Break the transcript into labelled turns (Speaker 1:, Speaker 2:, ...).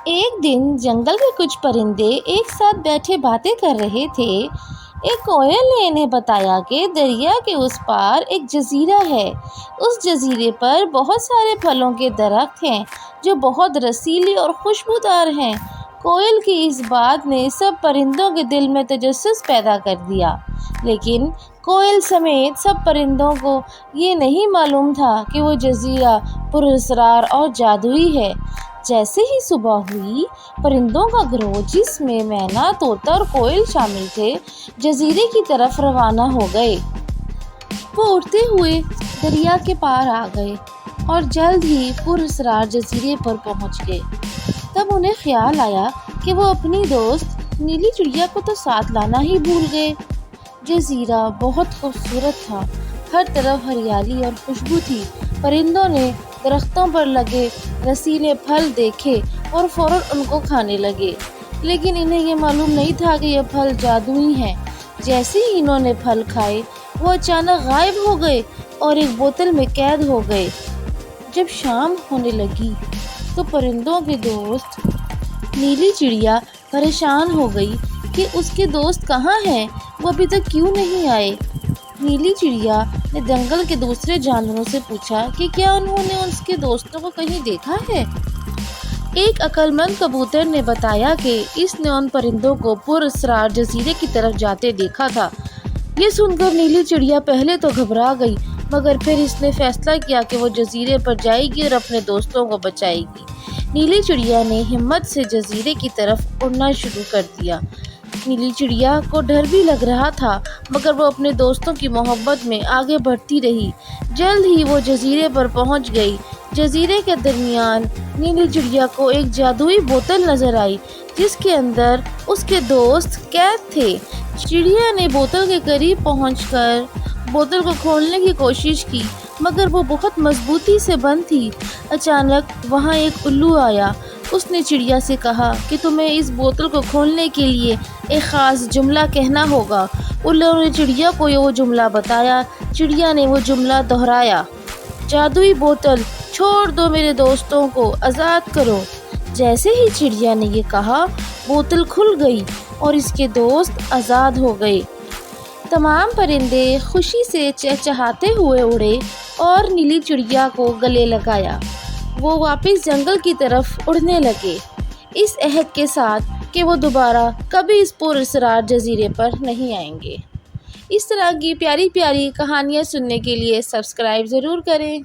Speaker 1: ایک دن جنگل کے کچھ پرندے ایک ساتھ بیٹھے باتیں کر رہے تھے۔ ایک کوئل نے انہیں بتایا کہ دریا کے اس پار ایک جزیرہ ہے۔ اس جزیرے پر بہت سارے پھلوں کے درخت ہیں جو بہت رسیلے اور خوشبودار ہیں۔ کوئل کی اس بات نے سب پرندوں کے دل میں تجسس پیدا کر دیا، لیکن کوئل سمیت سب پرندوں کو یہ نہیں معلوم تھا کہ وہ جزیرہ پراسرار اور جادوئی ہے۔ جیسے ہی صبح ہوئی، پرندوں کا گروہ جس میں مینا، طوطا اور کوئل شامل تھے، جزیرے کی طرف روانہ ہو گئے۔ وہ اڑتے ہوئے دریا کے پار آ گئے اور جلد ہی پراسرار جزیرے پر پہنچ گئے۔ تب انہیں خیال آیا کہ وہ اپنی دوست نیلی چڑیا کو تو ساتھ لانا ہی بھول گئے۔ جزیرہ بہت خوبصورت تھا، ہر طرف ہریالی اور خوشبو تھی۔ پرندوں نے درختوں پر لگے رسیلے پھل دیکھے اور فوراً ان کو کھانے لگے، لیکن انہیں یہ معلوم نہیں تھا کہ یہ پھل جادوئی ہیں۔ جیسے ہی انہوں نے پھل کھائے، وہ اچانک غائب ہو گئے اور ایک بوتل میں قید ہو گئے۔ جب شام ہونے لگی تو پرندوں کے دوست نیلی چڑیا پریشان ہو گئی کہ اس کے دوست کہاں ہیں، وہ ابھی تک کیوں نہیں آئے۔ نیلی چڑیا نے جنگل کے دوسرے جانوروں سے پوچھا کہ کیا انہوں نے اس کے دوستوں کو کہیں دیکھا ہے۔ ایک عقل مند کبوتر نے بتایا کہ اس نے ان پرندوں کو پراسرار جزیرے کی طرف جاتے دیکھا تھا۔ یہ سن کر نیلی چڑیا پہلے تو گھبرا گئی، مگر پھر اس نے فیصلہ کیا کہ وہ جزیرے پر جائے گی اور اپنے دوستوں کو بچائے گی۔ نیلی چڑیا نے ہمت سے جزیرے کی طرف اڑنا شروع کر دیا۔ نیلی چڑیا کو ڈر بھی لگ رہا تھا، مگر وہ اپنے دوستوں کی محبت میں آگے بڑھتی رہی۔ جلد ہی وہ جزیرے پر پہنچ گئی۔ جزیرے کے درمیان نیلی چڑیا کو ایک جادوئی بوتل نظر آئی جس کے اندر اس کے دوست قید تھے۔ چڑیا نے بوتل کے قریب پہنچ کر بوتل کو کھولنے کی کوشش کی، مگر وہ بہت مضبوطی سے بند تھی۔ اچانک وہاں ایک الو آیا۔ اس نے چڑیا سے کہا کہ تمہیں اس بوتل کو کھولنے کے لیے ایک خاص جملہ کہنا ہوگا۔ الو نے چڑیا کو وہ جملہ بتایا۔ چڑیا نے وہ جملہ دہرایا، جادوئی بوتل چھوڑ دو، میرے دوستوں کو آزاد کرو۔ جیسے ہی چڑیا نے یہ کہا، بوتل کھل گئی اور اس کے دوست آزاد ہو گئے۔ تمام پرندے خوشی سے چہچہاتے ہوئے اڑے اور نیلی چڑیا کو گلے لگایا۔ وہ واپس جنگل کی طرف اڑنے لگے، اس عہد کے ساتھ کہ وہ دوبارہ کبھی اس پراسرار جزیرے پر نہیں آئیں گے۔ اس طرح کی پیاری پیاری کہانیاں سننے کے لیے سبسکرائب ضرور کریں۔